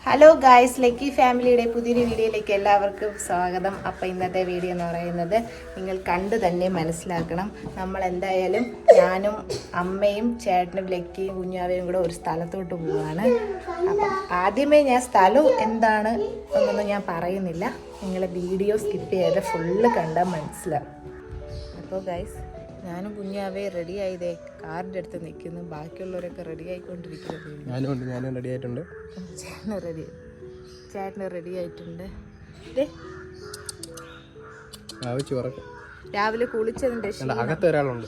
Hello guys, lucky ഫാമിലിയുടെ പുതിയൊരു വീഡിയോയിലേക്ക് എല്ലാവർക്കും സ്വാഗതം. അപ്പോൾ ഇന്നത്തെ വീഡിയോ എന്ന് പറയുന്നത് നിങ്ങൾ കണ്ടു തന്നെ മനസ്സിലാക്കണം. നമ്മൾ എന്തായാലും ഞാനും അമ്മയും ചേട്ടനും ലക്കിയും കുഞ്ഞാവയും കൂടെ ഒരു സ്ഥലത്തോട്ട് പോവുകയാണ്. അപ്പം ആദ്യമേ ഞാൻ സ്ഥലം എന്താണ് എന്നൊന്നും ഞാൻ പറയുന്നില്ല. നിങ്ങൾ വീഡിയോ സ്കിപ്പ് ചെയ്ത് ഫുള്ള് കണ്ടാൽ മനസ്സിലാവും. അപ്പോൾ ഗായ്സ്, ഞാനും കുഞ്ഞാവേ റെഡി ആയതേ കാറിൻ്റെ അടുത്ത് നിൽക്കുന്നു. ബാക്കിയുള്ളവരൊക്കെ റെഡി ആയിക്കൊണ്ടിരിക്കുന്നത്. ഞാനും റെഡി ആയിട്ടുണ്ട്. ചേട്ടന് റെഡി ആയിട്ടുണ്ട്. രാവിലെ കുളിച്ചതിൻ്റെ അകത്ത് ഒരാളുണ്ട്.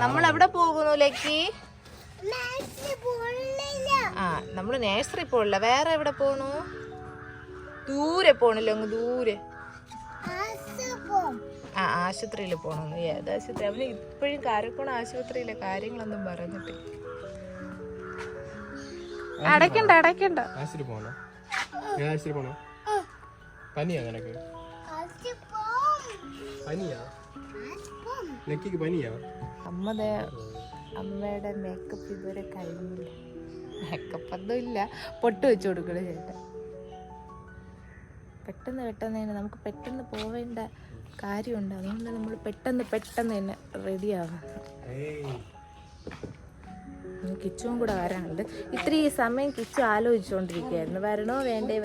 നമ്മൾ എവിടെ പോകുന്നു ലക്കി? ആ, നമ്മൾ നേഴ്സറി പോണില്ല. വേറെ എവിടെ പോണു? ദൂരെ പോണില്ല, അങ്ങ് ദൂരെ. ആ, ആശുപത്രിയിൽ പോകണമെന്ന്. ഏത് ആശുപത്രി? അവന് ഇപ്പോഴും കാരക്കോണ ആശുപത്രിയിലെ കാര്യങ്ങളൊന്നും പറഞ്ഞിട്ട്. അടയ്ക്കണ്ട. അമ്മയുടെ മേക്കപ്പ് ഇതുവരെ കഴിഞ്ഞില്ല. മേക്കപ്പ് ഒന്നും ഇല്ല, പൊട്ട് വെച്ച് കൊടുക്കണ ചേട്ടൻ. പെട്ടെന്ന് നമുക്ക് പെട്ടെന്ന് പോവേണ്ട കാര്യമുണ്ട്. അതുകൊണ്ട് നമ്മൾ പെട്ടെന്ന് തന്നെ റെഡിയാവും. കിച്ചുവും കൂടെ വരാനുണ്ട്. ഇത്രയും സമയം കിച്ചു ആലോചിച്ചുകൊണ്ടിരിക്കുകയായിരുന്നു, വരണോ വേണ്ടേ.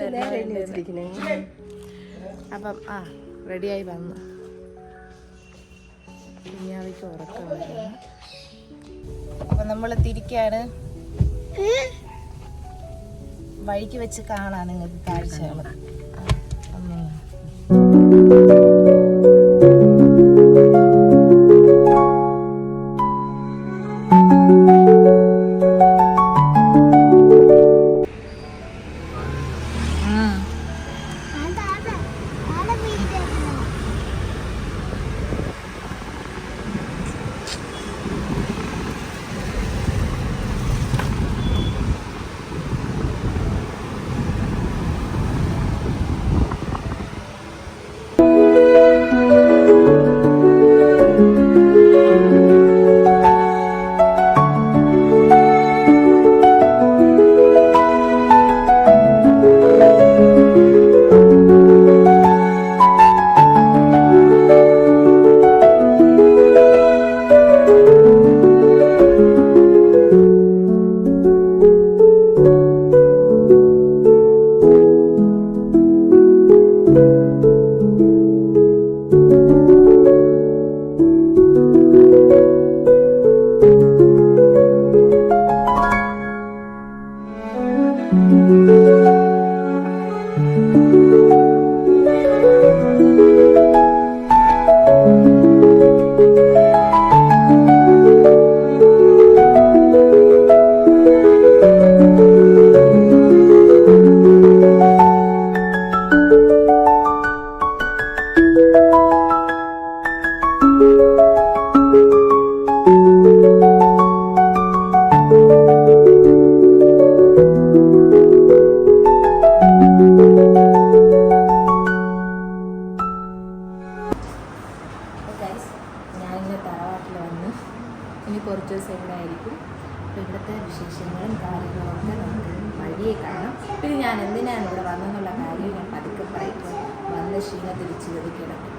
അപ്പം റെഡിയായി വന്നു. കുഞ്ഞാവയ്ക്ക് ഉറക്കം വരുന്നു. അപ്പം നമ്മൾ തിരിക്കാണ്. വഴിക്ക് വെച്ച് കാണാം നിങ്ങൾക്ക് കാഴ്ചകൾ. കുറച്ച് ദിവസം ഇവിടെ ആയിരിക്കും. അപ്പോൾ ഇവിടുത്തെ വിശേഷങ്ങളും കാര്യങ്ങളൊക്കെ നമുക്ക് വഴിയെ കാണാം. പിന്നെ ഞാൻ എന്തിനാണ് ഇവിടെ വന്നെന്നുള്ള കാര്യം ഞാൻ പതുക്കെ പറയും. വന്ന ക്ഷീണത്തിൽ ചിലത് കിടക്കും.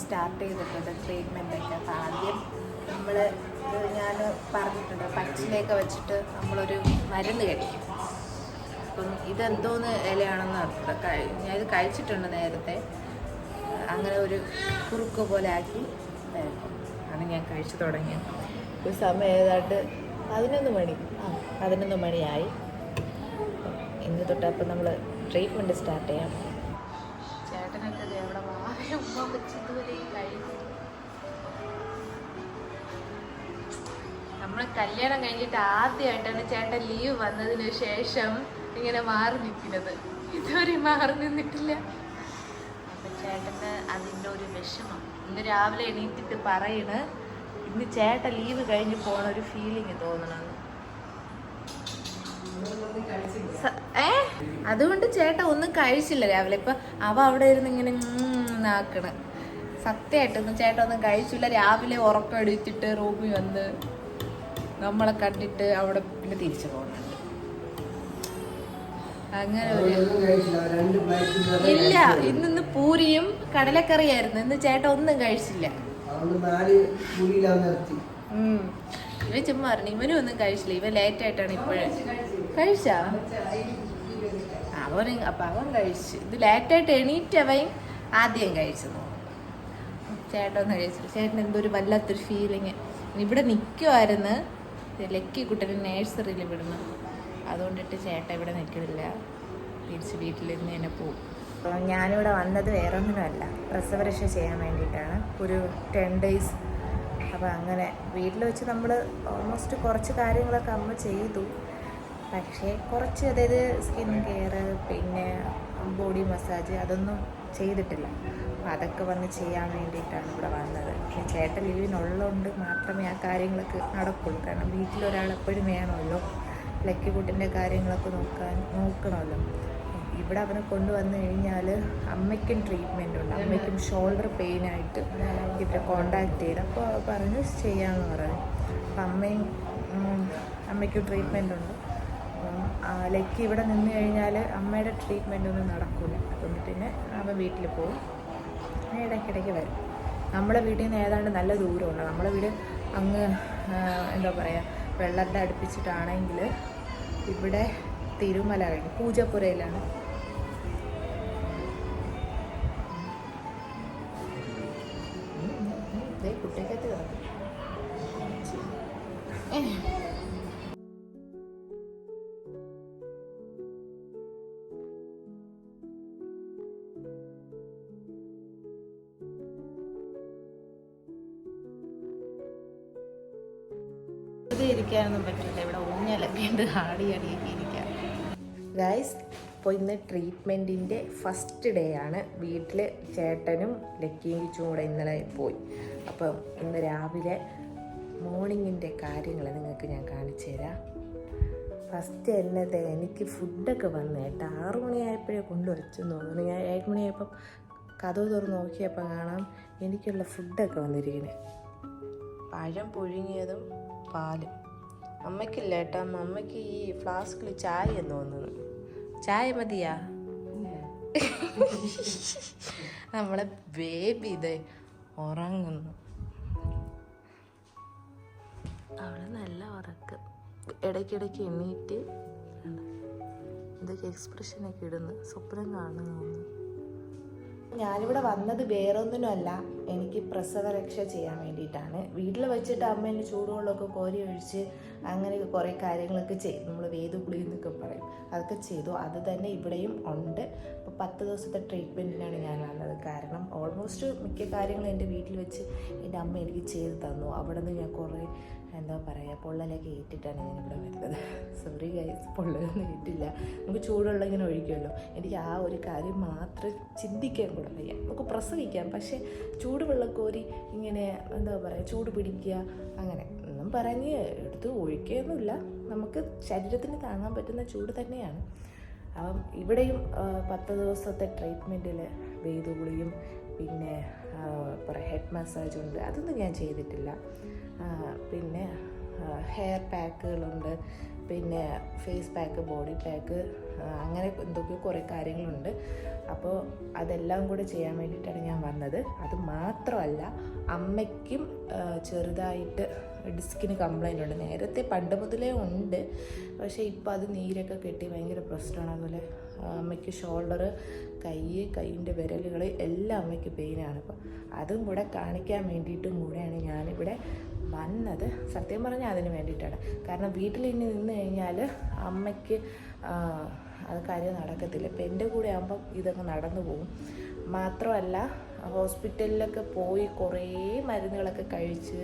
സ്റ്റാർട്ട് ചെയ്തിട്ടുണ്ട് ട്രീറ്റ്മെൻറ്റൊക്കെ. അപ്പോൾ ആദ്യം ഞാൻ പറഞ്ഞിട്ടുണ്ട്, പച്ചിലയൊക്കെ വെച്ചിട്ട് നമ്മളൊരു മരുന്ന് കഴിക്കും. അപ്പം ഇതെന്തോന്ന് ഇലയാണെന്ന് ഞാൻ ഇത് കഴിച്ചിട്ടുണ്ട് നേരത്തെ. അങ്ങനെ ഒരു കുറുക്ക് പോലെ ആക്കി ആണ് ഞാൻ കഴിച്ചു തുടങ്ങിയത്. ഒരു സമയം ഏതാണ്ട് 11 മണിയായി. ഇന്ന് തൊട്ട് അപ്പം നമ്മൾ ട്രീറ്റ്മെൻറ്റ് സ്റ്റാർട്ട് ചെയ്യാം. ചേട്ടനൊക്കെ എവിടെ ഇതുവരെ കഴിഞ്ഞു. നമ്മളെ കല്യാണം കഴിഞ്ഞിട്ട് ആദ്യമായിട്ടാണ് ചേട്ടൻ ലീവ് വന്നതിന് ശേഷം ഇങ്ങനെ മാറി നിൽക്കുന്നത്. ഇതുവരെ മാറി നിന്നിട്ടില്ല. അപ്പൊ ചേട്ടന് അതിൻ്റെ ഒരു വിഷമം. ഇന്ന് രാവിലെ എണീറ്റിട്ട് പറയണ് ഇന്ന് ചേട്ടൻ ലീവ് കഴിഞ്ഞ് പോണ ഒരു ഫീലിംഗ് തോന്നണമെന്ന്. അതുകൊണ്ട് ചേട്ടൻ ഒന്നും കഴിച്ചില്ല രാവിലെ. ഇപ്പൊ അവ അവിടെ ഇരുന്ന് ഇങ്ങനെ ആക്കണ്. സത്യമായിട്ടൊന്നും ചേട്ടൻ ഒന്നും കഴിച്ചില്ല. രാവിലെ ഉറക്കം എടുത്തിട്ട് റൂമിൽ വന്ന് നമ്മളെ കണ്ടിട്ട് അവിടെ പിന്നെ തിരിച്ചു പോകുന്നുണ്ട്. അങ്ങനെ ഇല്ല. ഇന്ന് പൂരിയും കടലക്കറിയായിരുന്നു. ഇന്ന് ചേട്ടൻ ഒന്നും കഴിച്ചില്ല. ഇവ ചുമ്മാ പറഞ്ഞു ഇവനും ഒന്നും കഴിച്ചില്ല. ഇവ ലേറ്റ് ആയിട്ടാണ് ഇപ്പോഴും കഴിച്ചാ. അവൻ കഴിച്ചു. ഇത് ലേറ്റായിട്ട് എണീറ്റവൻ ആദ്യം കഴിച്ചത്. ചേട്ടൻ ഒന്നും കഴിച്ചില്ല. ചേട്ടൻ എന്തൊരു വല്ലാത്തൊരു ഫീലിങ്. ഇവിടെ നിൽക്കുമായിരുന്നു. ലക്കി കുട്ടനെ നേഴ്സറിയിൽ വിടുന്നു. അതുകൊണ്ടിട്ട് ചേട്ടൻ ഇവിടെ നിൽക്കുന്നില്ല. തിരിച്ച് വീട്ടിലിരുന്ന് തന്നെ പോകും. അപ്പോൾ ഞാനിവിടെ വന്നത് വേറെ ഒന്നിനുമല്ല, പ്രസവരക്ഷ ചെയ്യാൻ വേണ്ടിയിട്ടാണ്. ഒരു 10 days. അപ്പോൾ അങ്ങനെ വീട്ടിൽ വെച്ച് നമ്മൾ ഓൾമോസ്റ്റ് കുറച്ച് കാര്യങ്ങളൊക്കെ അമ്മ ചെയ്തു. പക്ഷേ കുറച്ച്, അതായത് സ്കിൻ കെയർ പിന്നെ ബോഡി മസാജ് അതൊന്നും ചെയ്തിട്ടില്ല. അപ്പോൾ അതൊക്കെ വന്ന് ചെയ്യാൻ വേണ്ടിയിട്ടാണ് ഇവിടെ വന്നത്. പക്ഷേ ചേട്ടൻ ലീവിനുള്ളതുകൊണ്ട് മാത്രമേ ആ കാര്യങ്ങളൊക്കെ നടക്കുള്ളൂ. കാരണം വീട്ടിലൊരാൾ എപ്പോഴും വേണമല്ലോ. ലക്കിക്കുട്ടിൻ്റെ കാര്യങ്ങളൊക്കെ നോക്കണമല്ലോ. ഇവിടെ അവനെ കൊണ്ടുവന്നു കഴിഞ്ഞാൽ അമ്മയ്ക്കും ട്രീറ്റ്മെൻ്റ് ഉണ്ട്. അമ്മയ്ക്കും ഷോൾഡർ പെയിനായിട്ട് ഇവിടെ കോണ്ടാക്ട് ചെയ്ത് അപ്പോൾ പറഞ്ഞ് ചെയ്യാമെന്ന് പറഞ്ഞു. അപ്പം അമ്മയ്ക്കും ട്രീറ്റ്മെൻ്റ് ഉണ്ട്. ലക്കി ഇവിടെ നിന്ന് കഴിഞ്ഞാൽ അമ്മയുടെ ട്രീറ്റ്മെൻ്റ് ഒന്നും നടക്കില്ല. അതുകൊണ്ട് പിന്നെ അവൻ വീട്ടിൽ പോകും. ഇടയ്ക്കിടയ്ക്ക് വരും. നമ്മളെ വീട്ടിൽ നിന്ന് ഏതാണ്ട് നല്ല ദൂരമുണ്ട്. നമ്മളെ വീട് അങ്ങ് എന്താ പറയുക, വെള്ളത്തെ അടുപ്പിച്ചിട്ടാണെങ്കിൽ ഇവിടെ തിരുമല കഴിഞ്ഞു പൂജപ്പുരയിലാണ്. കുട്ടിക്കകത്ത് കിടക്കും. ഇരിക്കാനൊന്നും പറ്റില്ല. ഇവിടെ ഊഞ്ഞലൊക്കെ ഉണ്ട്. ആടിയൊക്കെ ഇരിക്കാം. ഗൈസ്, അപ്പോൾ ഇന്ന് ട്രീറ്റ്മെൻറ്റിൻ്റെ ഫസ്റ്റ് ഡേ ആണ്. വീട്ടിൽ ചേട്ടനും ലക്കിയും കിച്ചും കൂടെ ഇന്നലെ പോയി. അപ്പം ഇന്ന് രാവിലെ മോർണിംഗിൻ്റെ കാര്യങ്ങൾ നിങ്ങൾക്ക് ഞാൻ കാണിച്ചു തരാം. ഫസ്റ്റ് എന്നത് എനിക്ക് ഫുഡൊക്കെ വന്നു കേട്ടോ. 6 മണിയായപ്പോഴേ കൊണ്ടുവച്ചെന്ന് തോന്നുന്നു. ഞാൻ 7 മണിയായപ്പം കതവ് തുറന്ന് നോക്കിയപ്പോൾ കാണാം എനിക്കുള്ള ഫുഡൊക്കെ വന്നിരിക്കുന്നത്. പഴം പുഴുങ്ങിയതും പാലും. അമ്മയ്ക്കില്ല കേട്ടോ. അമ്മയ്ക്ക് ഈ ഫ്ലാസ്കിൽ ചായ എന്ന് തോന്നുന്നു. ചായ മതിയാ? നമ്മളെ ബേബി ഇത് ഉറങ്ങുന്നു. അവള് നല്ല ഉറക്കം. ഇടയ്ക്കിടയ്ക്ക് എണ്ണീറ്റ് ഇതൊക്കെ എക്സ്പ്രഷനൊക്കെ ഇടുന്നു. സ്വപ്നം കാണുന്നു തോന്നുന്നു. ഞാനിവിടെ വന്നത് വേറൊന്നിനുമല്ല, എനിക്ക് പ്രസവരക്ഷ ചെയ്യാൻ വേണ്ടിയിട്ടാണ്. വീട്ടിൽ വെച്ചിട്ട് അമ്മ എന്നെ ചൂടുവെള്ളമൊക്കെ കോരി ഒഴിച്ച് അങ്ങനെയൊക്കെ കുറേ കാര്യങ്ങളൊക്കെ ചെയ്തു. നമ്മൾ വേദുകുളി എന്നൊക്കെ പറയും, അതൊക്കെ ചെയ്തു. അത് തന്നെ ഇവിടെയും ഉണ്ട്. അപ്പോൾ 10 ദിവസത്തെ ട്രീറ്റ്മെൻറ്റിനാണ് ഞാൻ വന്നത്. കാരണം ഓൾമോസ്റ്റ് മിക്ക കാര്യങ്ങളും എൻ്റെ വീട്ടിൽ വെച്ച് എൻ്റെ അമ്മ എനിക്ക് ചെയ്ത് തന്നു. അവിടെ നിന്ന് ഞാൻ കുറേ എന്താ പറയുക പൊള്ളലൊക്കെ ഏറ്റിട്ടാണ് ഞാനിവിടെ വരുന്നത്. സോറി ഗൈസ്, പൊള്ളലൊന്നും ഏറ്റില്ല. നമുക്ക് ചൂടുവെള്ളം ഇങ്ങനെ ഒഴിക്കുമല്ലോ. എനിക്ക് ആ ഒരു കാര്യം മാത്രം ചിന്തിക്കാൻ കൂടെ വയ്യ. നമുക്ക് പ്രസവിക്കാം, പക്ഷേ ചൂടുവെള്ളം കോരി ഇങ്ങനെ എന്താ പറയുക ചൂട് പിടിക്കുക അങ്ങനെ ഒന്നും പറഞ്ഞ് എടുത്ത് ഒഴിക്കുകയൊന്നുമില്ല. നമുക്ക് ശരീരത്തിന് താങ്ങാൻ പറ്റുന്ന ചൂട് തന്നെയാണ്. അപ്പം ഇവിടെയും 10 ദിവസത്തെ ട്രീറ്റ്മെൻറ്റിൽ വേദുകുളിയും പിന്നെ ഹെഡ് മസാജുണ്ട്. അതൊന്നും ഞാൻ ചെയ്തിട്ടില്ല. പിന്നെ ഹെയർ പാക്കുകളുണ്ട്, പിന്നെ ഫേസ് പാക്ക്, ബോഡി പാക്ക്, അങ്ങനെ എന്തൊക്കെയോ കുറേ കാര്യങ്ങളുണ്ട്. അപ്പോൾ അതെല്ലാം കൂടെ ചെയ്യാൻ വേണ്ടിയിട്ടാണ് ഞാൻ വന്നത്. അത് മാത്രമല്ല, അമ്മയ്ക്കും ചെറുതായിട്ട് ഡിസ്കിന് കംപ്ലൈൻ്റ് ഉണ്ട്. നേരത്തെ പണ്ട് മുതലേ ഉണ്ട്, പക്ഷേ ഇപ്പോൾ അത് നീരൊക്കെ കെട്ടി ഭയങ്കര പ്രശ്നമാണ്. അതുപോലെ അമ്മയ്ക്ക് ഷോൾഡർ, കൈയിൻ്റെ വിരലുകൾ എല്ലാം അമ്മയ്ക്ക് പെയിനാണ്. അപ്പോൾ അതും കൂടെ കാണിക്കാൻ വേണ്ടിയിട്ടും കൂടെയാണ് ഞാനിവിടെ വന്നത്. സത്യം പറഞ്ഞാൽ അതിന് വേണ്ടിയിട്ടാണ്. കാരണം വീട്ടിൽ ഇനി നിന്ന് കഴിഞ്ഞാൽ അമ്മയ്ക്ക് അത് കാര്യം നടക്കത്തില്ല. ഇപ്പം എൻ്റെ കൂടെ ആകുമ്പം ഇതൊക്കെ നടന്നു പോകും. മാത്രമല്ല ഹോസ്പിറ്റലിലൊക്കെ പോയി കുറേ മരുന്നുകളൊക്കെ കഴിച്ച്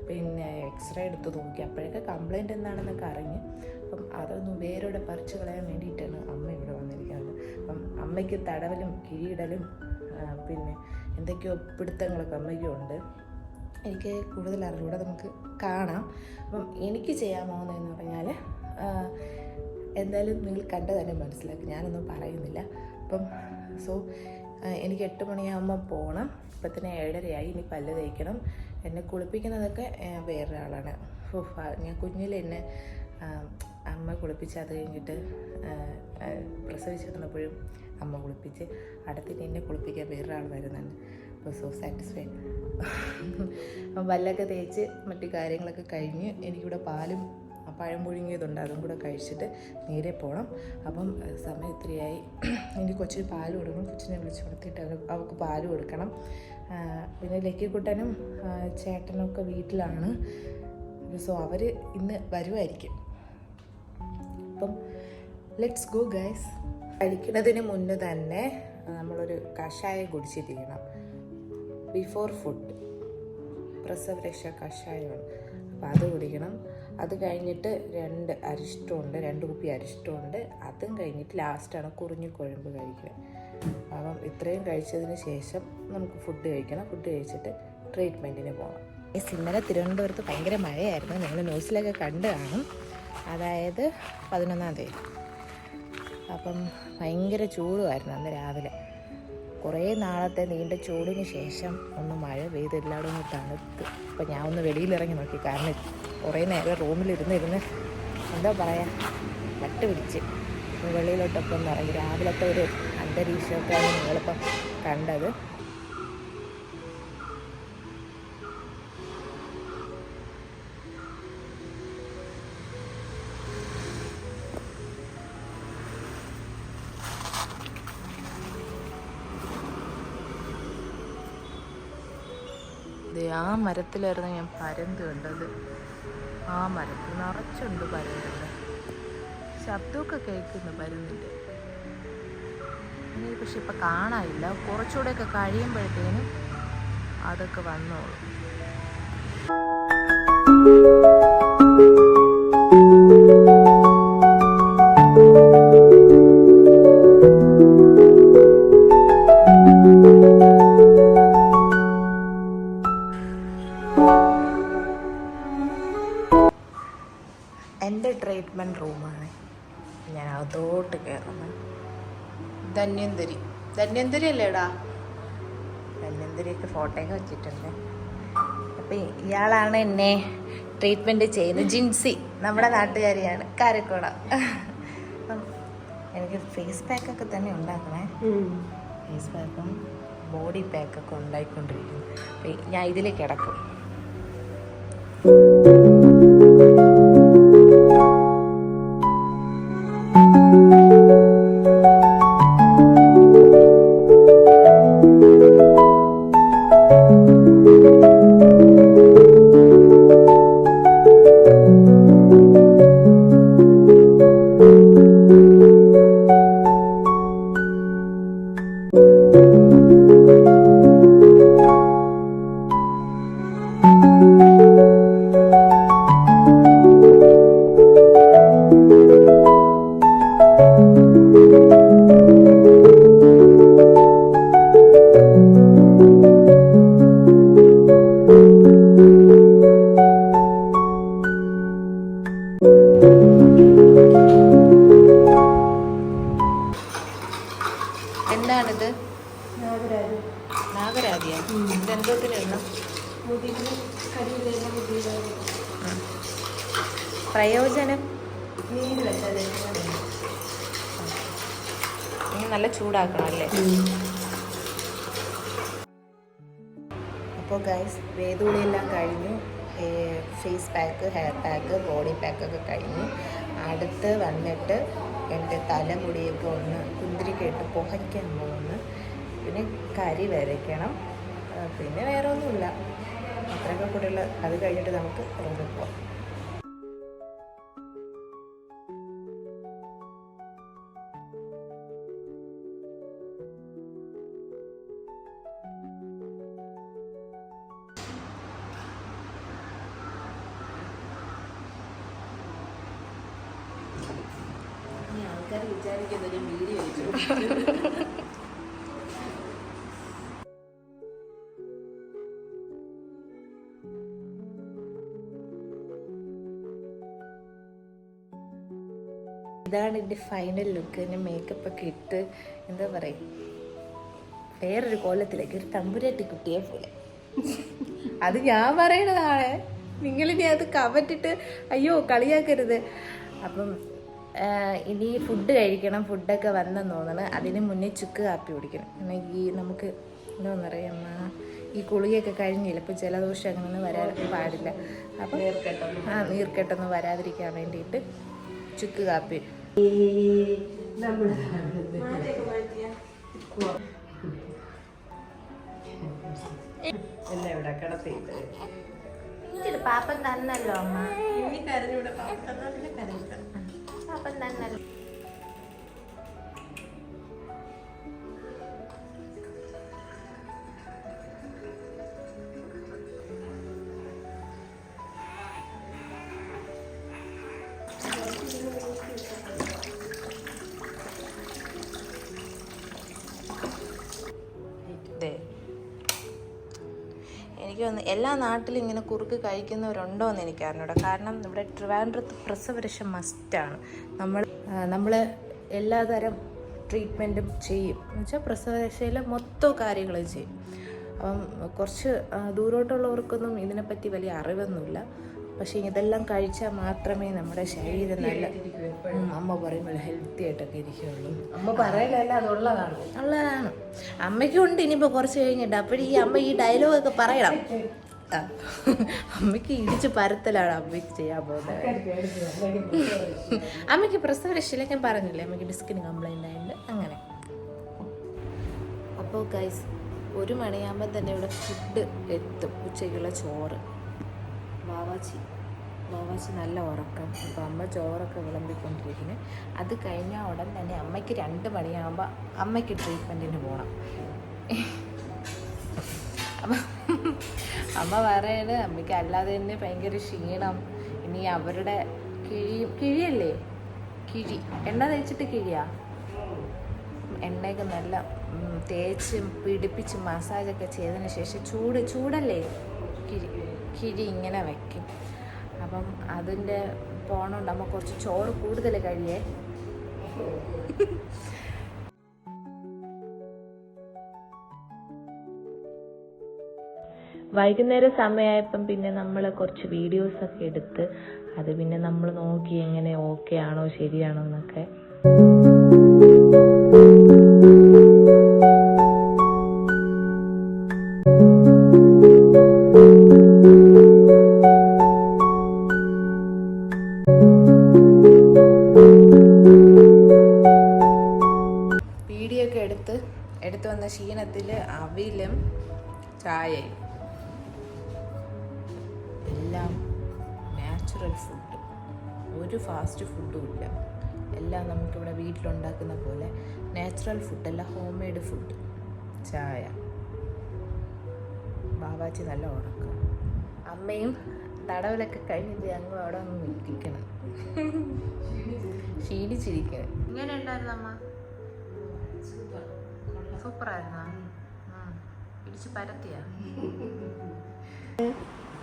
പിന്നെ എക്സ്റേ എടുത്ത് നോക്കി. അപ്പോഴൊക്കെ കംപ്ലൈൻറ്റ് എന്താണെന്നൊക്കെ അറിഞ്ഞ്. അപ്പം അതൊന്ന് വേരോടെ പറിച്ച് കളയാൻ വേണ്ടിയിട്ടാണ് അമ്മ ഇവിടെ വന്നിരിക്കുന്നത്. അപ്പം അമ്മയ്ക്ക് തടവലും കിഴിയിടലും പിന്നെ എന്തൊക്കെയോ പിടുത്തങ്ങളൊക്കെ അമ്മയ്ക്കും ഉണ്ട്. എനിക്ക് കൂടുതൽ അറിവിലൂടെ നമുക്ക് കാണാം. അപ്പം എനിക്ക് ചെയ്യാൻ പോകുന്നതെന്ന് പറഞ്ഞാൽ എന്തായാലും നിങ്ങൾ കണ്ടു തന്നെ മനസ്സിലാക്കി, ഞാനൊന്നും പറയുന്നില്ല. അപ്പം എനിക്ക് 8 മണിയാകുമ്പോൾ പോകണം. ഇപ്പത്തിന് 7:30 ഇനി പല്ല് തേക്കണം. എന്നെ കുളിപ്പിക്കുന്നതൊക്കെ വേറൊരാളാണ്. ഞാൻ കുഞ്ഞിൽ എന്നെ അമ്മ കുളിപ്പിച്ച്, അത് കഴിഞ്ഞിട്ട് പ്രസവിച്ചിരുന്നപ്പോഴും അമ്മ കുളിപ്പിച്ച്, അടുത്തിട്ട് എന്നെ കുളിപ്പിക്കാൻ വേറൊരാൾ വരുന്നുണ്ട്. അപ്പോൾ സാറ്റിസ്ഫൈഡ്. അപ്പം പല്ലൊക്കെ തേച്ച് മറ്റു കാര്യങ്ങളൊക്കെ കഴിഞ്ഞ് എനിക്കിവിടെ പാലും പഴം പുഴുങ്ങിയതുണ്ട്, അതും കൂടെ കഴിച്ചിട്ട് നേരെ പോകണം. അപ്പം സമയം ഇത്രയായി. എനിക്ക് കൊച്ചിന് പാല് കൊടുക്കണം. കൊച്ചിനെ വിളിച്ച് കൊടുത്തിട്ട് അവൾക്ക് പാല് കൊടുക്കണം. പിന്നെ ലക്കിക്കുട്ടനും ചേട്ടനും ഒക്കെ വീട്ടിലാണ്. അവർ ഇന്ന് വരുമായിരിക്കും. അപ്പം ലെറ്റ്സ് ഗോ ഗൈസ്. കഴിക്കുന്നതിന് മുന്നേ തന്നെ നമ്മളൊരു കഷായം കുടിച്ചിരിക്കണം. Before food പ്രസവരക്ഷ കഷായമാണ്. അപ്പോൾ അത് കുടിക്കണം. അത് കഴിഞ്ഞിട്ട് 2 അരിഷ്ടമുണ്ട്, 2 കുപ്പി അരിഷ്ടമുണ്ട്. അതും കഴിഞ്ഞിട്ട് ലാസ്റ്റാണ് കുറിഞ്ഞി കുഴമ്പ് കഴിക്കുന്നത്. അപ്പം ഇത്രയും കഴിച്ചതിന് ശേഷം നമുക്ക് ഫുഡ് കഴിക്കണം. ഫുഡ് കഴിച്ചിട്ട് ട്രീറ്റ്മെൻറ്റിന് പോകണം. ഇന്നലെ തിരുവനന്തപുരത്ത് ഭയങ്കര മഴയായിരുന്നു. നിങ്ങൾ ന്യൂസിലൊക്കെ കണ്ടു കാണും. അതായത് 11-ാം തീയതി. അപ്പം ഭയങ്കര ചൂടുമായിരുന്നു അന്ന് രാവിലെ. കുറേ നാളത്തെ നീണ്ട ചൂടിന് ശേഷം ഒന്ന് മഴ പെയ്ത് എല്ലാവരും ഒന്ന് തണുത്ത്. അപ്പം ഞാൻ ഒന്ന് വെളിയിലിറങ്ങി നോക്കി. കാരണം കുറേ നേരം റൂമിലിരുന്ന് എന്താ പറയുക, വട്ട് പിടിച്ച് വെളിയിലോട്ടൊക്കെ ഒന്ന് ഇറങ്ങി. രാവിലത്തെ ഒരു അന്തരീക്ഷമൊക്കെയാണ് നിങ്ങളിപ്പം കണ്ടത്. ആ മരത്തിലായിരുന്നു ഞാൻ പരന്ത് കണ്ടത്. ആ മരത്തിൽ നിറച്ചുണ്ട് പരന്ത്. ശബ്ദമൊക്കെ കേൾക്കുന്നു പരുന്തിൻ്റെ. എനിക്ക് പക്ഷെ ഇപ്പം കാണാനില്ല. കുറച്ചുകൂടെയൊക്കെ കഴിയുമ്പോഴത്തേനും അതൊക്കെ വന്നോളും. എൻ്റെ ട്രീറ്റ്മെൻറ്റ് റൂമാണ്. ഞാൻ അതോട്ട് കയറുന്നത്. ധന്വന്തരി അല്ലേടാ? ധന്വന്തരിയൊക്കെ ഫോട്ടോയൊക്കെ വെച്ചിട്ടുണ്ട്. അപ്പം ഇയാളാണ് എന്നെ ട്രീറ്റ്മെൻറ്റ് ചെയ്യുന്നത്. ജിൻസി, നമ്മുടെ നാട്ടുകാരിയാണ്, കാരക്കോട. അപ്പം എനിക്ക് ഫേസ് പാക്കൊക്കെ തന്നെ ഉണ്ടാക്കണേ. ഫേസ് പാക്കും ബോഡി പാക്കൊക്കെ ഉണ്ടായിക്കൊണ്ടിരിക്കുന്നു. അപ്പം ഞാൻ ഇതിലേക്ക് കിടക്കും. എന്താണിത്? നാഗരാതിയാ? ഇതെന്തോത്തിനാണ്? പ്രയോജനം നല്ല ചൂടാക്കണം അല്ലേ? അപ്പോൾ ഗൈസ്, വേദൂളിയെല്ലാം കഴിഞ്ഞു. Face pack, hair pack, body പാക്കൊക്കെ കഴിഞ്ഞു. അടുത്ത് വന്നിട്ട് എൻ്റെ തലമുടിയൊക്കെ ഒന്ന് കുന്തിരിക്കയിട്ട് പുകയ്ക്കാൻ പോകുന്നു. പിന്നെ കരി വരയ്ക്കണം. പിന്നെ വേറെ ഒന്നുമില്ല. അത്രയൊക്കെ കൂടെയുള്ള. അത് കഴിഞ്ഞിട്ട് നമുക്ക് റൂമിൽ പോകാം. വിചാരിക്കുന്നത് ഞാൻ വീഡിയോ അയച്ചു. ഇതാണ് എൻ്റെ ഫൈനൽ ലുക്ക്. എൻ്റെ മേക്കപ്പ് ഒക്കെ ഇട്ട് എന്താ പറയുക, വേറൊരു കോലത്തിലേക്ക് ഒരു തമ്പുരാട്ടി കുട്ടിയെ പോലെ. അത് ഞാൻ പറയണതാണ്, നിങ്ങളിനി അത് കമറ്റിട്ട് അയ്യോ കളിയാക്കരുത്. അപ്പം ഇനി ഫുഡ് കഴിക്കണം. ഫുഡൊക്കെ വന്നെന്ന് തോന്നണം. അതിന് മുന്നേ ചുക്ക് കാപ്പി കുടിക്കണം. ഈ നമുക്ക് എന്താ പറയുക, ഈ കുളിയൊക്കെ കഴിഞ്ഞില്ല. ഇപ്പം ജലദോഷം അങ്ങനെയൊന്നും വരാൻ പാടില്ല. അപ്പം നീർക്കെട്ടൊന്നും വരാതിരിക്കാൻ വേണ്ടിയിട്ട് ചുക്ക് കാപ്പി. പാപ്പൻ തന്നല്ലോ അമ്മ, പാപ്പൻ തന്നല്ലോ. എനിക്ക് തോന്നുന്നു എല്ലാ നാട്ടിലും ഇങ്ങനെ കുറുക്ക് കഴിക്കുന്നവരുണ്ടോ എന്ന് എനിക്ക് അറിഞ്ഞൂടാ. കാരണം നമ്മുടെ ട്രിവാൻഡ്രത്ത് പ്രസവരക്ഷ മസ്റ്റാണ്. നമ്മൾ എല്ലാതരം ട്രീറ്റ്മെൻറ്റും ചെയ്യും. എന്ന് വെച്ചാൽ പ്രസവരക്ഷയിലെ മൊത്തം കാര്യങ്ങളും ചെയ്യും. അപ്പം കുറച്ച് ദൂരോട്ടുള്ളവർക്കൊന്നും ഇതിനെപ്പറ്റി വലിയ അറിവൊന്നുമില്ല. പക്ഷേ ഇതെല്ലാം കഴിച്ചാൽ മാത്രമേ നമ്മുടെ ശരീരം നല്ല, അമ്മ പറയുമ്പോൾ ഹെൽത്തി ആയിട്ടൊക്കെ ഇരിക്കുകയുള്ളൂ. അമ്മ പറയലല്ല, അതുള്ളതാണ്. ഉള്ളതാണ്. അമ്മയ്ക്കുണ്ട് ഇനിയിപ്പോൾ കുറച്ച് കഴിഞ്ഞിട്ട്. അപ്പോഴും ഈ അമ്മ ഈ ഡയലോഗൊക്കെ പറയണം. അമ്മയ്ക്ക് ഇടിച്ച് പരത്തലാണ് അമ്മയ്ക്ക് ചെയ്യാൻ പോകുന്നത്. അമ്മയ്ക്ക് പ്രസവരക്ഷയില്ല, ഞാൻ പറഞ്ഞില്ലേ, അമ്മയ്ക്ക് ഡിസ്കിന് കംപ്ലൈൻ്റ് ആയിട്ട് അങ്ങനെ. അപ്പോൾ ഗൈസ് 1 മണിയാകുമ്പോൾ തന്നെ ഇവിടെ ഫുഡ് എത്തും. ഉച്ചയ്ക്കുള്ള ചോറ്. വാവാച്ചി നല്ല ഉറക്കം. അപ്പോൾ അമ്മ ചോറൊക്കെ വിളമ്പിക്കൊണ്ടിരിക്കുന്നത്. അത് കഴിഞ്ഞ ഉടൻ തന്നെ അമ്മയ്ക്ക് 2 മണിയാകുമ്പോൾ അമ്മയ്ക്ക് ട്രീറ്റ്മെൻറ്റിന് പോകണം. അപ്പം അമ്മ പറയണത് അമ്മയ്ക്ക് അല്ലാതെ തന്നെ ഭയങ്കര ക്ഷീണം. ഇനി അവരുടെ കിഴിയല്ലേ, കിഴി എണ്ണ തേച്ചിട്ട് കിഴിയാ, എണ്ണയൊക്കെ നല്ല തേച്ച് പിടിപ്പിച്ച് മസാജൊക്കെ ചെയ്തതിന് ശേഷം ചൂടല്ലേ കിഴി ഇങ്ങനെ വയ്ക്കും. അപ്പം അതിൻ്റെ പോണോണ്ട് അമ്മ കുറച്ച് ചോറ് കൂടുതൽ കഴിയേ. വൈകുന്നേരം സമയമായപ്പം പിന്നെ നമ്മൾ കുറച്ച് വീഡിയോസൊക്കെ എടുത്ത് അത് പിന്നെ നമ്മൾ നോക്കി എങ്ങനെ ഓക്കെ ആണോ ശരിയാണോ എന്നൊക്കെ. വീഡിയോ ഒക്കെ എടുത്തു വന്ന ക്ഷീണത്തിൽ അവിലും ചായയും എല്ലാം നാച്ചുറൽ ഫുഡ്, ഒരു ഫാസ്റ്റ് ഫുഡും ഇല്ല. എല്ലാം നമുക്കിവിടെ വീട്ടിലുണ്ടാക്കുന്ന പോലെ നാച്ചുറൽ ഫുഡല്ല, ഹോം മെയ്ഡ് ഫുഡ്. ചായ. ബാബാച്ചി നല്ല ഉറക്കം. അമ്മയും തടവിലൊക്കെ കഴിഞ്ഞിട്ട് ഞങ്ങൾ അവിടെ ഒന്ന് ഇരിക്കണം, ക്ഷീണിച്ചിരിക്കണം. ഇങ്ങനെ ഉണ്ടായിരുന്നു അമ്മ? സൂപ്പറായിരുന്നോ? ഇടിച്ച് പരത്തിയാ?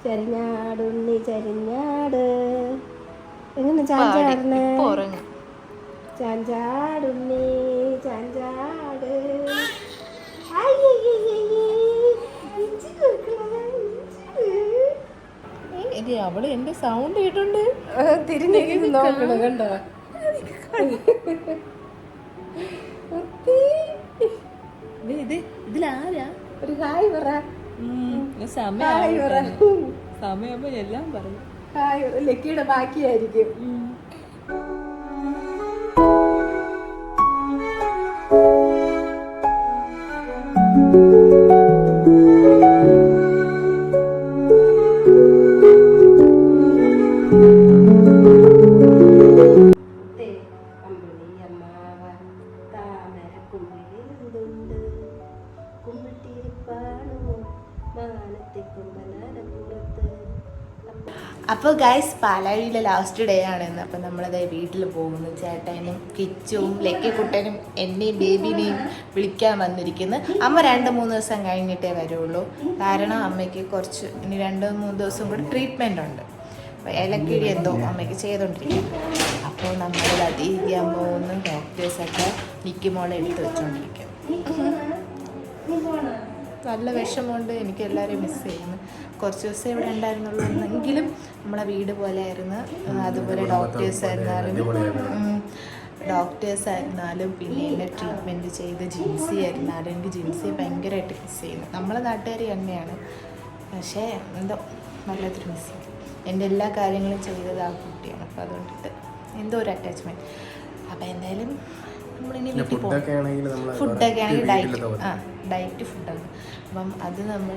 ചരിഞ്ഞാടുണ്ണി ചരിഞ്ഞാട്, എങ്ങനെ ചാഞ്ചാടുന്നേ? ചാഞ്ചാടുണ്ണി ചാഞ്ചാട്. അവള് എന്റെ സൗണ്ട് കേട്ടോണ്ട് തിരിഞ്ഞു നോക്കണം, കണ്ടോ? ഇതിലാരാ? ഒരു ഹായ് പറ. സമയമാകുമ്പോ എല്ലാം പറയും. ഹായ് ലക്കിയുടെ ബാക്കിയായിരിക്കും. അപ്പോൾ ഗൈസ് പാലാഴിയിലെ ലാസ്റ്റ് ഡേ ആണെന്ന്. അപ്പം നമ്മളത് വീട്ടിൽ പോകുന്നു. ചേട്ടനും കിച്ചുവും ലക്കിക്കുട്ടനും എന്നെയും ബേബിനെയും വിളിക്കാൻ വന്നിരിക്കുന്നു. അമ്മ 2-3 ദിവസം കഴിഞ്ഞിട്ടേ വരുള്ളൂ. കാരണം അമ്മയ്ക്ക് കുറച്ച് ഇനി 2-3 ദിവസം കൂടി ട്രീറ്റ്മെൻ്റ് ഉണ്ട്. അപ്പോൾ ഇലക്കിഴി എന്തോ അമ്മയ്ക്ക് ചെയ്തുകൊണ്ടിരിക്കും. അപ്പോൾ നമ്മളത് അതിരിക്കാൻ പോകുന്ന ഡോക്ടേഴ്സൊക്കെ നിൽക്കുമോളെ എടുത്ത് വെച്ചുകൊണ്ടിരിക്കും. നല്ല വിഷമമുണ്ട്. എനിക്ക് എല്ലാവരെയും മിസ് ചെയ്യുന്നു. കുറച്ച് ദിവസം ഇവിടെ ഉണ്ടായിരുന്നുള്ളൂ എന്നെങ്കിലും നമ്മളെ വീട് പോലെ ആയിരുന്നു. അതുപോലെ ഡോക്ടേഴ്സ് ആയിരുന്നാലും പിന്നെ എന്നെ ട്രീറ്റ്മെൻറ്റ് ചെയ്ത് ജിൻസി ആയിരുന്നാലും എനിക്ക് ജിൻസിയെ ഭയങ്കരമായിട്ട് മിസ് ചെയ്യുന്നു. നമ്മളെ നാട്ടുകാർ തന്നെയാണ്, പക്ഷേ എന്തോ നല്ലതൊരു മിസ് ചെയ്യും. എൻ്റെ എല്ലാ കാര്യങ്ങളും ചെയ്തത് ആ കുട്ടിയാണ്. അപ്പോൾ അതുകൊണ്ടിട്ട് എന്തോ ഒരു അറ്റാച്ച്മെൻറ്റ്. അപ്പോൾ എന്തായാലും നമ്മളിനി വീട്ടിൽ പോകും. ഫുഡൊക്കെ ആണെങ്കിൽ ഡയറ്റ് ഫുഡാണ്. അപ്പം അത് നമ്മൾ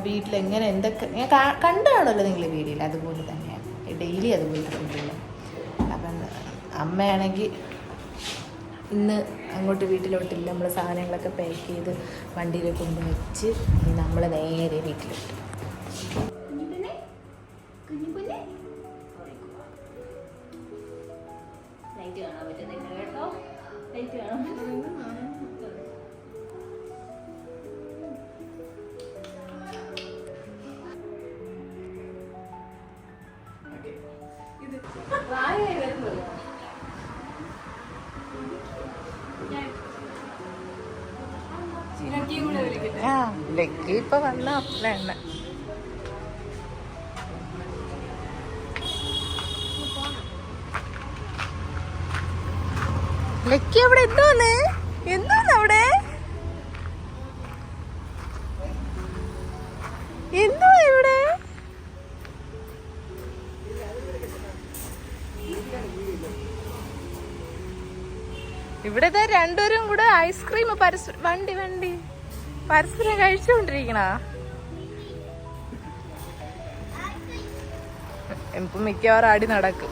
വീട്ടിലെങ്ങനെ എന്തൊക്കെ ഞാൻ കണ്ടു കാണുമല്ലോ നിങ്ങൾ വീഡിയോയിൽ, അതുപോലെ തന്നെയാണ് ഡെയിലി അതുപോലെ ഫുഡില്ല. അപ്പം അമ്മയാണെങ്കിൽ ഇന്ന് അങ്ങോട്ട് വീട്ടിലോട്ടില്ല. നമ്മൾ സാധനങ്ങളൊക്കെ പാക്ക് ചെയ്ത് വണ്ടിയിൽ കൊണ്ടുവച്ച് നമ്മൾ നേരെ വീട്ടിലിട്ടു. ലക്കി ഇപ്പൊ വന്ന അപ്പളെണ്ണ ലക്കി അവിടെ എന്തോന്ന് അവിടെ എന്തോ ഇവിടെ ഇവിടെ രണ്ടുപേരും കൂടെ ഐസ്ക്രീം വണ്ടി പരസ്പരം കഴിച്ചുകൊണ്ടിരിക്കണ. ഇപ്പൊ മിക്കവാറും അടി നടക്കും.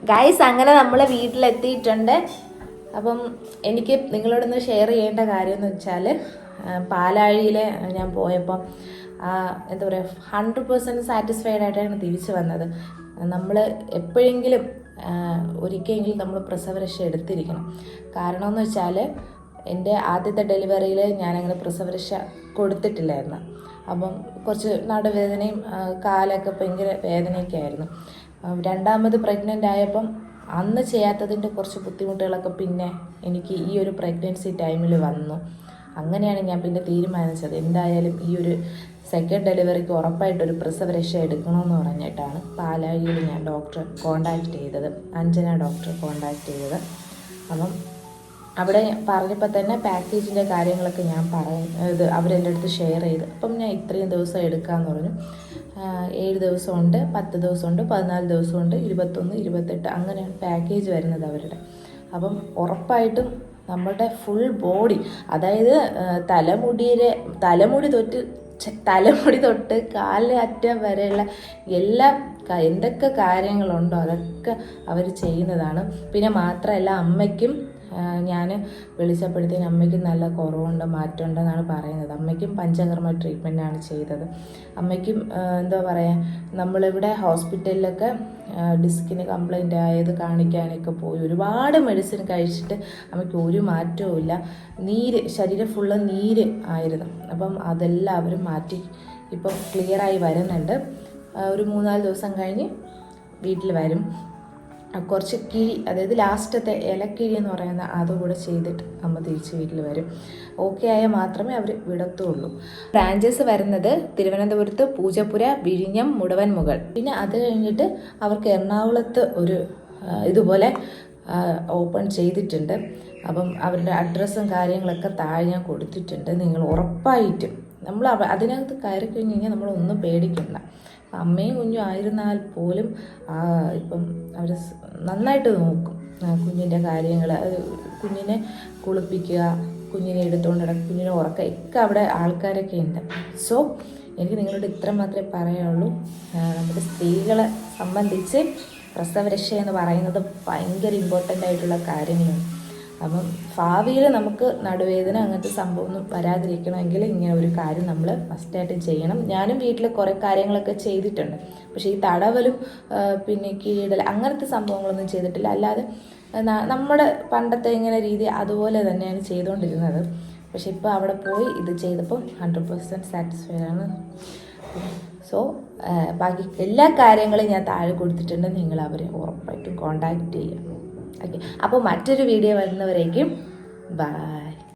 ഗൈസ് അങ്ങനെ നമ്മൾ വീട്ടിലെത്തിയിട്ടുണ്ട്. അപ്പം എനിക്ക് നിങ്ങളോടൊന്ന് ഷെയർ ചെയ്യേണ്ട കാര്യം എന്ന് വെച്ചാൽ പാലാഴിയിൽ ഞാൻ പോയപ്പം എന്താ പറയുക 100% സാറ്റിസ്ഫൈഡ് ആയിട്ടാണ് തിരിച്ചു വന്നത്. നമ്മൾ എപ്പോഴെങ്കിലും ഒരിക്കലെങ്കിലും നമ്മൾ പ്രസവരക്ഷ എടുത്തിരിക്കണം. കാരണം എന്ന് വെച്ചാൽ എൻ്റെ ആദ്യത്തെ ഡെലിവറിയിൽ ഞാനങ്ങനെ പ്രസവരക്ഷ കൊടുത്തിട്ടില്ലായിരുന്നു. അപ്പം കുറച്ച് നടുവേദനയും കാലൊക്കെ ഭയങ്കര വേദനയൊക്കെ ആയിരുന്നു. രണ്ടാമത് പ്രഗ്നൻ്റ് ആയപ്പം അന്ന് ചെയ്യാത്തതിൻ്റെ കുറച്ച് ബുദ്ധിമുട്ടുകളൊക്കെ പിന്നെ എനിക്ക് ഈ ഒരു പ്രഗ്നൻസി ടൈമിൽ വന്നു. അങ്ങനെയാണ് ഞാൻ പിന്നെ തീരുമാനിച്ചത് എന്തായാലും ഈ ഒരു സെക്കൻഡ് ഡെലിവറിക്ക് ഉറപ്പായിട്ടൊരു പ്രസവരക്ഷ എടുക്കണമെന്ന് പറഞ്ഞിട്ടാണ് പാലാഴിയിൽ ഞാൻ ഡോക്ടറെ കോണ്ടാക്ട് ചെയ്തത്, അഞ്ജന ഡോക്ടറെ കോണ്ടാക്ട് ചെയ്തത്. അപ്പം അവിടെ പറഞ്ഞപ്പോൾ തന്നെ പാക്കേജിൻ്റെ കാര്യങ്ങളൊക്കെ ഞാൻ ഇത് അവരെൻ്റെ അടുത്ത് ഷെയർ ചെയ്ത്. അപ്പം ഞാൻ ഇത്രയും ദിവസം എടുക്കാമെന്ന് പറഞ്ഞു. 7 ദിവസമുണ്ട്, 10 ദിവസമുണ്ട്, 14 ദിവസമുണ്ട്, 21, 28 അങ്ങനെയാണ് പാക്കേജ് വരുന്നത് അവരുടെ. അപ്പം ഉറപ്പായിട്ടും നമ്മുടെ ഫുൾ ബോഡി, അതായത് തലമുടി തൊട്ട് കാലറ്റം വരെയുള്ള എല്ലാ എന്തൊക്കെ കാര്യങ്ങളുണ്ടോ അതൊക്കെ അവർ ചെയ്യുന്നതാണ്. പിന്നെ മാത്രമല്ല അമ്മയ്ക്കും ഞാൻ വിളിച്ചപ്പോഴത്തേന് അമ്മയ്ക്ക് നല്ല കുറവുണ്ട്, മാറ്റമുണ്ടെന്നാണ് പറയുന്നത്. അമ്മയ്ക്കും പഞ്ചകർമ്മ ട്രീറ്റ്മെൻറ്റാണ് ചെയ്തത്. അമ്മയ്ക്കും എന്താ പറയുക, നമ്മളിവിടെ ഹോസ്പിറ്റലിലൊക്കെ ഡിസ്കിന് കംപ്ലൈൻ്റ് ആയത് കാണിക്കാനൊക്കെ പോയി ഒരുപാട് മെഡിസിൻ കഴിച്ചിട്ട് അമ്മയ്ക്ക് ഒരു മാറ്റവും ഇല്ല. ശരീരം ഫുള്ള് നീര് ആയിരുന്നു. അപ്പം അതെല്ലാവരും മാറ്റി ഇപ്പം ക്ലിയറായി വരുന്നുണ്ട്. ഒരു 3-4 ദിവസം കഴിഞ്ഞ് വീട്ടിൽ വരും. കുറച്ച് കിഴി, അതായത് ലാസ്റ്റത്തെ ഇലക്കിഴി എന്ന് പറയുന്ന അതുകൂടെ ചെയ്തിട്ട് അമ്മ തിരിച്ച് വീട്ടിൽ വരും. ഓക്കെ ആയാൽ മാത്രമേ അവർ വിടത്തുള്ളൂ. ബ്രാഞ്ചസ് വരുന്നത് തിരുവനന്തപുരത്ത്, പൂജപ്പുര, വിഴിഞ്ഞം, മുടവൻമുകൾ. പിന്നെ അത് കഴിഞ്ഞിട്ട് അവർക്ക് എറണാകുളത്ത് ഒരു ഇതുപോലെ ഓപ്പൺ ചെയ്തിട്ടുണ്ട്. അപ്പം അവരുടെ അഡ്രസ്സും കാര്യങ്ങളൊക്കെ താഴെ ഞാൻ കൊടുത്തിട്ടുണ്ട്. നിങ്ങൾ ഉറപ്പായിട്ടും നമ്മൾ അതിനകത്ത് കയറി കഴിഞ്ഞ് കഴിഞ്ഞാൽ നമ്മളൊന്നും പേടിക്കണ്ട. അമ്മയും കുഞ്ഞും ആയിരുന്നാൽ പോലും ഇപ്പം അവർ നന്നായിട്ട് നോക്കും കുഞ്ഞിൻ്റെ കാര്യങ്ങൾ. കുഞ്ഞിനെ കുളിപ്പിക്കുക, കുഞ്ഞിനെ എടുത്തുകൊണ്ട് നടക്കുക, കുഞ്ഞിനെ ഉറക്കുക ഒക്കെ അവിടെ ആൾക്കാരൊക്കെ ഉണ്ട്. സോ എനിക്ക് നിങ്ങളോട് ഇത്ര മാത്രമേ പറയാനുള്ളൂ. നമ്മുടെ സ്ത്രീകളെ സംബന്ധിച്ച് പ്രസവരക്ഷ എന്ന് പറയുന്നത് ഭയങ്കര ഇമ്പോർട്ടൻ്റ് ആയിട്ടുള്ള കാര്യങ്ങളാണ്. അപ്പം ഭാവിയിൽ നമുക്ക് നടുവേദന അങ്ങനത്തെ സംഭവമൊന്നും വരാതിരിക്കണമെങ്കിൽ ഇങ്ങനെ ഒരു കാര്യം നമ്മൾ ഫസ്റ്റായിട്ട് ചെയ്യണം. ഞാനും വീട്ടിൽ കുറേ കാര്യങ്ങളൊക്കെ ചെയ്തിട്ടുണ്ട്. പക്ഷേ ഈ തടവലും പിന്നെ കീഴടൽ അങ്ങനത്തെ സംഭവങ്ങളൊന്നും ചെയ്തിട്ടില്ല. അല്ലാതെ നമ്മുടെ പണ്ടത്തെ ഇങ്ങനെ രീതി അതുപോലെ തന്നെയാണ് ചെയ്തുകൊണ്ടിരുന്നത്. പക്ഷെ ഇപ്പോൾ അവിടെ പോയി ഇത് ചെയ്തപ്പോൾ 100% സാറ്റിസ്ഫൈഡ് ആണ്. സോ ബാക്കി എല്ലാ കാര്യങ്ങളും ഞാൻ താഴെ കൊടുത്തിട്ടുണ്ട്. നിങ്ങൾ അവരെ ഉറപ്പായിട്ടും കോണ്ടാക്ട് ചെയ്യുക. ഓക്കെ, അപ്പോൾ മറ്റൊരു വീഡിയോ വരുന്നവരേക്കും ബൈ.